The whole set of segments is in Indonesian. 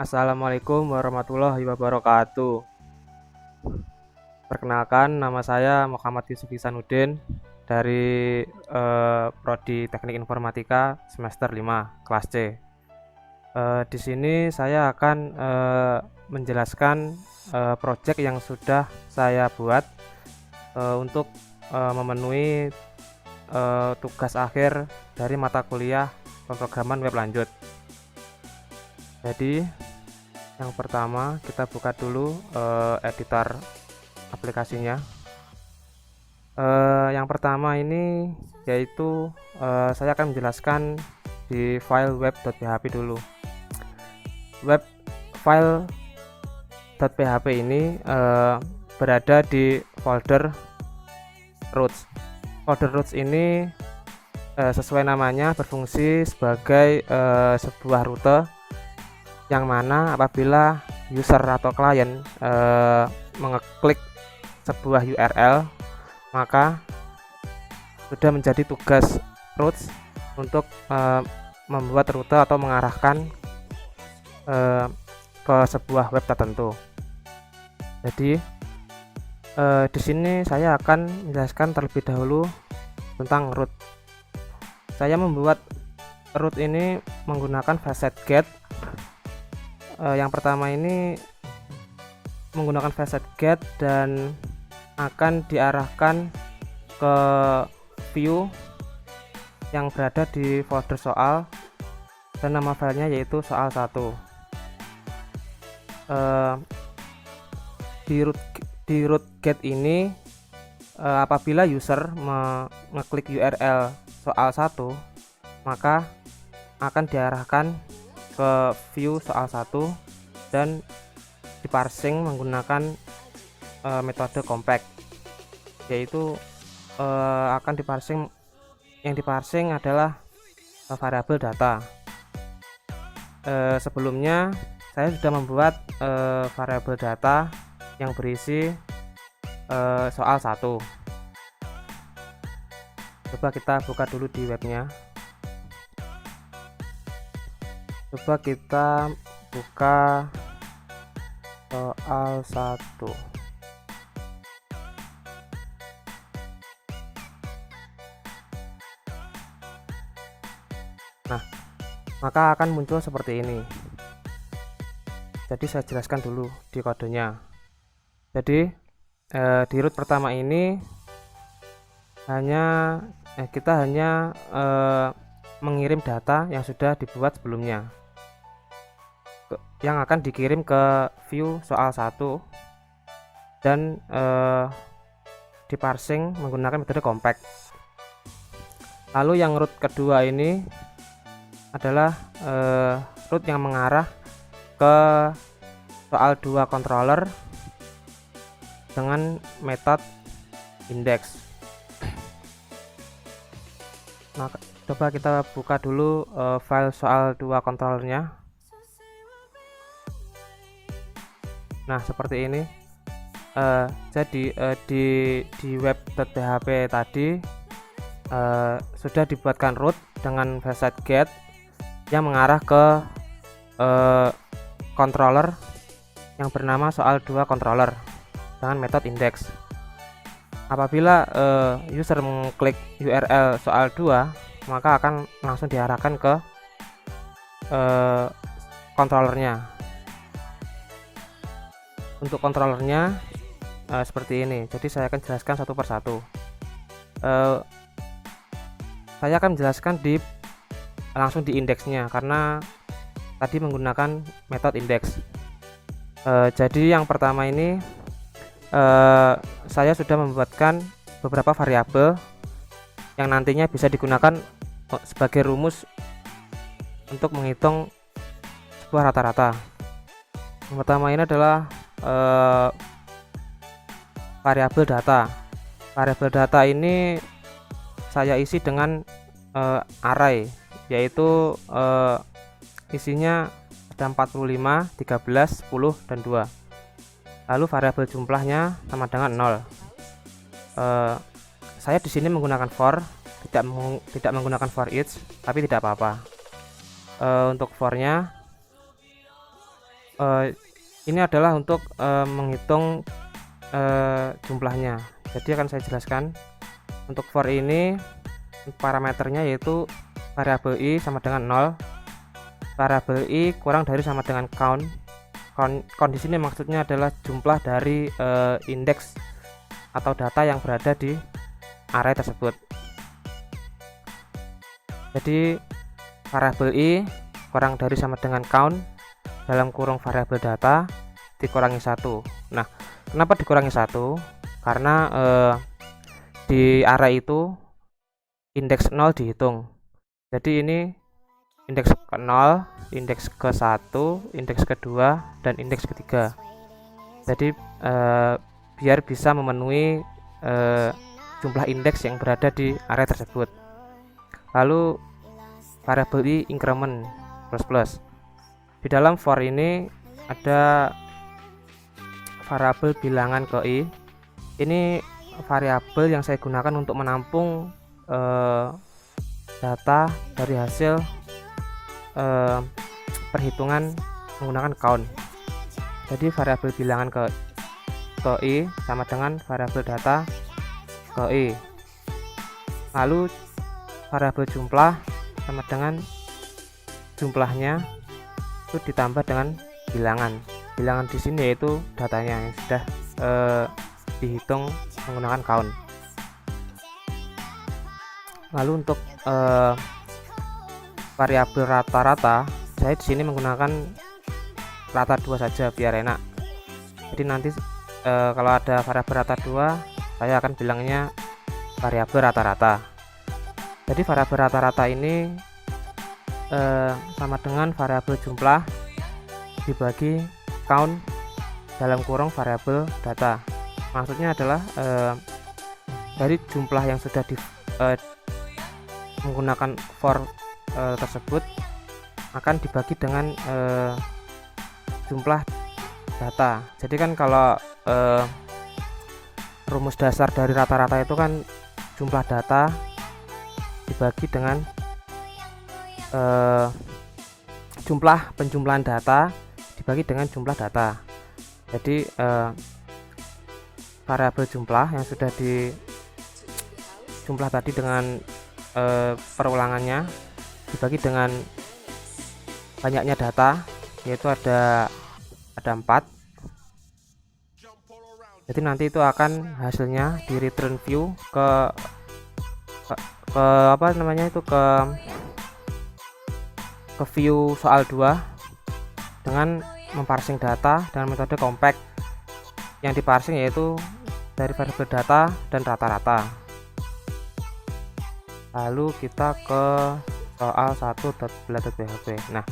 Assalamualaikum warahmatullahi wabarakatuh. Perkenalkan, nama saya Muhammad Yusuf Ihsanuddin dari Prodi Teknik Informatika semester 5 kelas C. Di sini saya akan menjelaskan proyek yang sudah saya buat untuk memenuhi tugas akhir dari mata kuliah pemrograman web lanjut. Jadi yang pertama kita buka dulu editor aplikasinya. Yang pertama ini yaitu saya akan menjelaskan di file web.php dulu. Web file .php ini berada di folder roots. Folder roots ini sesuai namanya berfungsi sebagai sebuah rute yang mana apabila user atau klien mengeklik sebuah URL, maka sudah menjadi tugas roots untuk membuat rute atau mengarahkan ke sebuah web tertentu. Jadi di sini saya akan menjelaskan terlebih dahulu tentang root. Saya membuat root ini menggunakan facet get. Yang pertama ini menggunakan facet get dan akan diarahkan ke view yang berada di folder soal dan nama filenya yaitu soal 1. Di root get ini apabila user mengeklik URL soal 1, maka akan diarahkan ke view soal 1 dan diparsing menggunakan metode compact, yaitu akan diparsing adalah variabel data. Sebelumnya saya sudah membuat variabel data yang berisi soal 1. Coba kita buka dulu di webnya. Coba kita buka soal 1. Nah, maka akan muncul seperti ini. Jadi saya jelaskan dulu di kodenya. Jadi di root pertama ini kita hanya mengirim data yang sudah dibuat sebelumnya, yang akan dikirim ke view soal 1 dan diparsing menggunakan metode compact. Lalu yang root kedua ini adalah root yang mengarah ke soal 2 controller dengan metode index. Nah, coba kita buka dulu file soal 2 controllernya. Nah, seperti ini. Jadi di web.php tadi sudah dibuatkan root dengan facet get yang mengarah ke controller yang bernama soal 2 controller dengan metode index. Apabila user mengklik URL soal 2, maka akan langsung diarahkan ke controllernya. Untuk controllernya seperti ini. Jadi saya akan jelaskan satu persatu. Saya akan menjelaskan langsung di indeksnya karena tadi menggunakan metode index. Jadi yang pertama ini saya sudah membuatkan beberapa variabel yang nantinya bisa digunakan sebagai rumus untuk menghitung sebuah rata-rata. Yang pertama ini adalah variabel data. Variabel data ini saya isi dengan array, yaitu isinya ada 45, 13, 10, dan 2. Lalu variabel jumlahnya sama dengan 0. Saya di sini menggunakan for, tidak menggunakan for each, tapi tidak apa-apa. Untuk for-nya ini adalah untuk menghitung jumlahnya. Jadi akan saya jelaskan. Untuk for ini parameternya yaitu variabel i sama dengan 0, variabel i kurang dari sama dengan count. Count di sini maksudnya adalah jumlah dari indeks atau data yang berada di array tersebut. Jadi variabel i kurang dari sama dengan count dalam kurung variabel data dikurangi 1. Nah, kenapa dikurangi 1? Karena di array itu indeks 0 dihitung. Jadi ini indeks ke 0, indeks ke 1, indeks kedua, dan indeks ketiga. Jadi biar bisa memenuhi jumlah indeks yang berada di array tersebut. Lalu variabel i increment plus. Di dalam for ini ada variabel bilangan ke i. Ini variabel yang saya gunakan untuk menampung data dari hasil perhitungan menggunakan count. Jadi variabel bilangan ke i sama dengan variabel data ke i. Lalu variabel jumlah sama dengan jumlahnya itu ditambah dengan bilangan. Bilangan di sini yaitu datanya yang sudah dihitung menggunakan count. Lalu untuk variabel rata-rata, saya di sini menggunakan rata 2 saja biar enak. Jadi nanti kalau ada variabel rata 2, saya akan bilangnya variabel rata-rata. Jadi variabel rata-rata ini sama dengan variabel jumlah dibagi count dalam kurung variabel data. Maksudnya adalah dari jumlah yang sudah menggunakan for tersebut akan dibagi dengan jumlah data. Jadi kan kalau rumus dasar dari rata-rata itu kan jumlah data dibagi dengan jumlah penjumlahan data dibagi dengan jumlah data. Jadi variabel jumlah yang sudah di jumlah tadi dengan perulangannya dibagi dengan banyaknya data, yaitu ada 4. Jadi nanti itu akan hasilnya di return view ke apa namanya itu ke view soal 2 dengan memparsing data dengan metode compact. Yang diparsing yaitu dari variabel data dan rata-rata. Lalu kita ke soal 1.bela.php. Nah,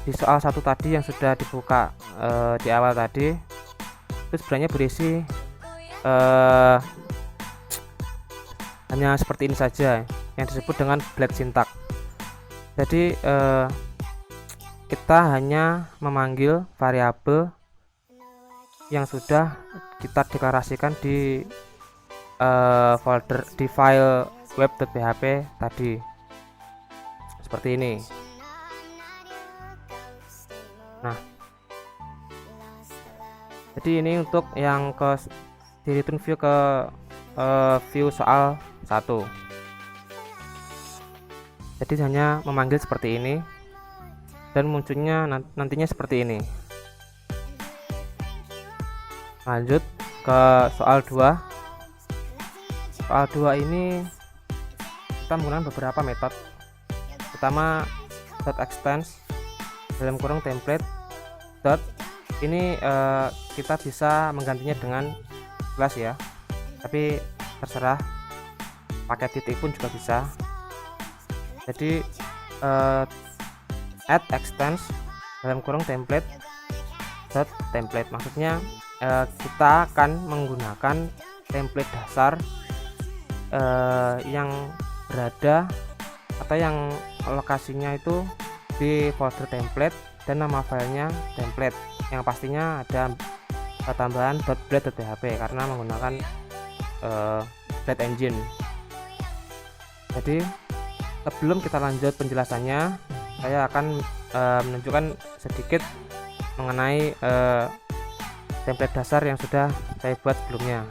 di soal 1 tadi yang sudah dibuka di awal tadi itu sebenarnya berisi hanya seperti ini saja yang disebut dengan black syntax. Jadi kita hanya memanggil variabel yang sudah kita deklarasikan di folder di file web.php tadi seperti ini. Nah, jadi ini untuk yang ke di return view ke view soal 1. Jadi hanya memanggil seperti ini dan munculnya nantinya seperti ini. Lanjut ke soal 2. Soal 2 ini kita menggunakan beberapa metode. Pertama .extends dalam kurung template dot. Ini kita bisa menggantinya dengan kelas ya, tapi terserah, pakai titik pun juga bisa. Jadi add extends dalam kurung template dot template, maksudnya kita akan menggunakan template dasar yang berada atau yang lokasinya itu di folder template dan nama filenya template, yang pastinya ada tambahan .blade.php karena menggunakan Blade Engine. Jadi sebelum kita lanjut penjelasannya, saya akan menunjukkan sedikit mengenai template dasar yang sudah saya buat sebelumnya.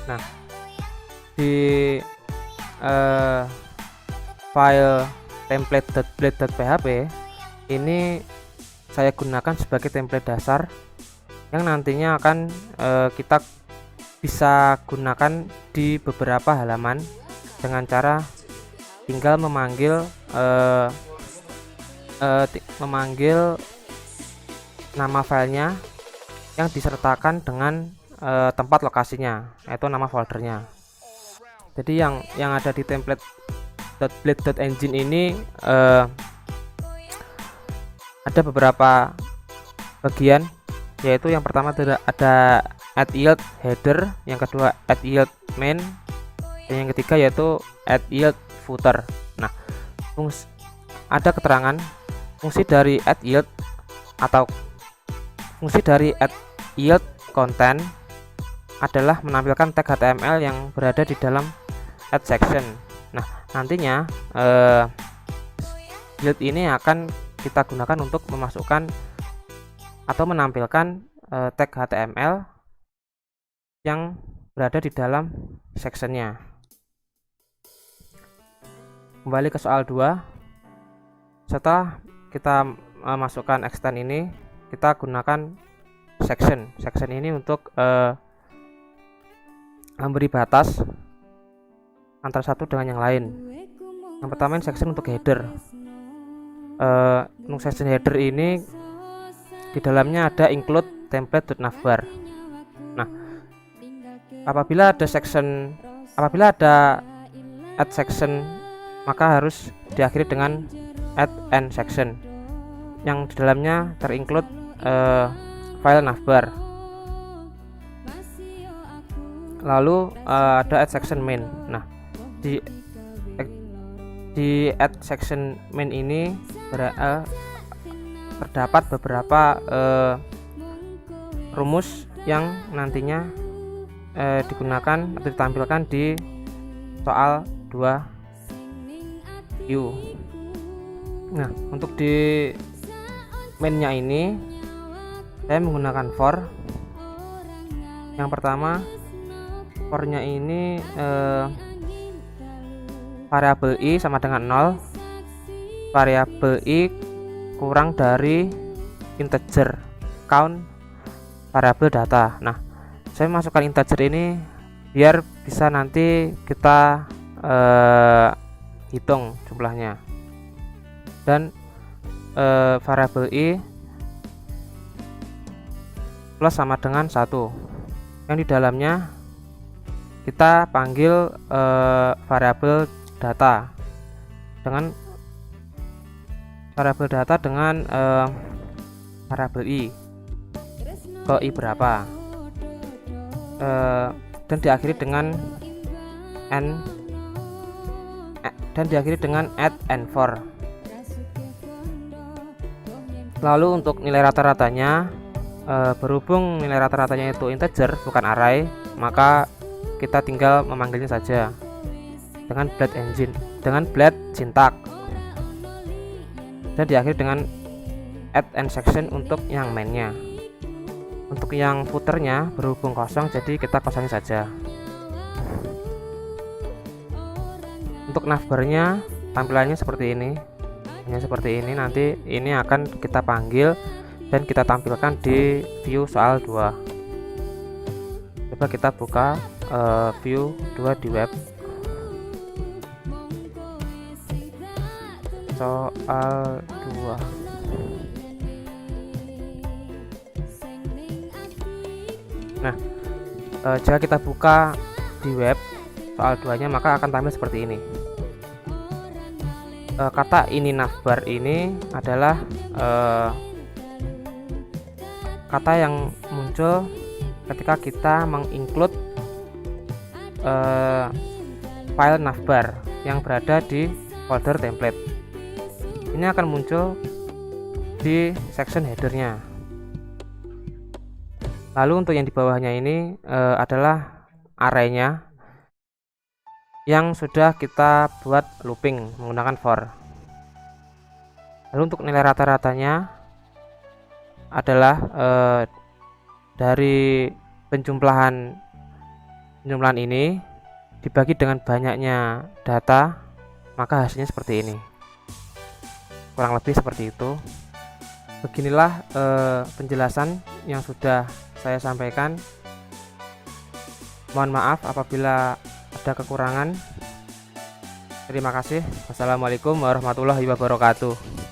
Nah, di file template.blade.php ini saya gunakan sebagai template dasar yang nantinya akan kita bisa gunakan di beberapa halaman dengan cara tinggal memanggil nama filenya yang disertakan dengan tempat lokasinya, yaitu nama foldernya. Jadi yang ada di template.blade.engine ini ada beberapa bagian, yaitu yang pertama ada add yield header, yang kedua add yield main, dan yang ketiga yaitu add yield footer. Nah, ada keterangan fungsi dari add yield atau fungsi dari add yield content adalah menampilkan tag HTML yang berada di dalam add section. Nah, nantinya yield ini akan kita gunakan untuk memasukkan atau menampilkan tag HTML yang berada di dalam sectionnya. Kembali ke soal 2. Setelah kita masukkan extend ini, kita gunakan section ini untuk memberi batas antara satu dengan yang lain. Yang pertama section untuk header. Untuk section header ini di dalamnya ada include template.navbar. Nah, apabila ada add section, maka harus diakhiri dengan add end section yang di dalamnya terinclude file navbar. Lalu ada add section main. Nah, di add section main ini terdapat beberapa rumus yang nantinya digunakan atau ditampilkan di soal 2U. Nah, untuk di mainnya ini saya menggunakan for. Yang pertama, for-nya ini variabel i sama dengan 0, variabel i kurang dari integer count variabel data. Nah, saya masukkan integer ini biar bisa nanti kita hitung jumlahnya. Dan variabel i plus sama dengan 1, yang di dalamnya kita panggil variabel data dengan variabel i ke i berapa, dan diakhiri dengan add and for. Lalu untuk nilai rata-ratanya, berhubung nilai rata-ratanya itu integer bukan array, maka kita tinggal memanggilnya saja dengan blade syntax, dan diakhiri dengan add end section untuk yang mainnya. Untuk yang footernya berhubung kosong, jadi kita kosongin saja. Untuk navbarnya tampilannya seperti ini. Nanti ini akan kita panggil dan kita tampilkan di view soal 2. Coba kita buka view 2 di web. Soal 2. Nah, jika kita buka di web soal 2-nya, maka akan tampil seperti ini. Kata ini navbar ini adalah kata yang muncul ketika kita menginclude file navbar yang berada di folder template. Ini akan muncul di section headernya. Lalu untuk yang di bawahnya ini adalah arraynya yang sudah kita buat looping menggunakan for. Lalu untuk nilai rata-ratanya adalah dari penjumlahan ini dibagi dengan banyaknya data, maka hasilnya seperti ini. Kurang lebih seperti itu. Beginilah penjelasan yang sudah saya sampaikan. Mohon maaf apabila ada kekurangan. Terima kasih. Wassalamualaikum warahmatullahi wabarakatuh.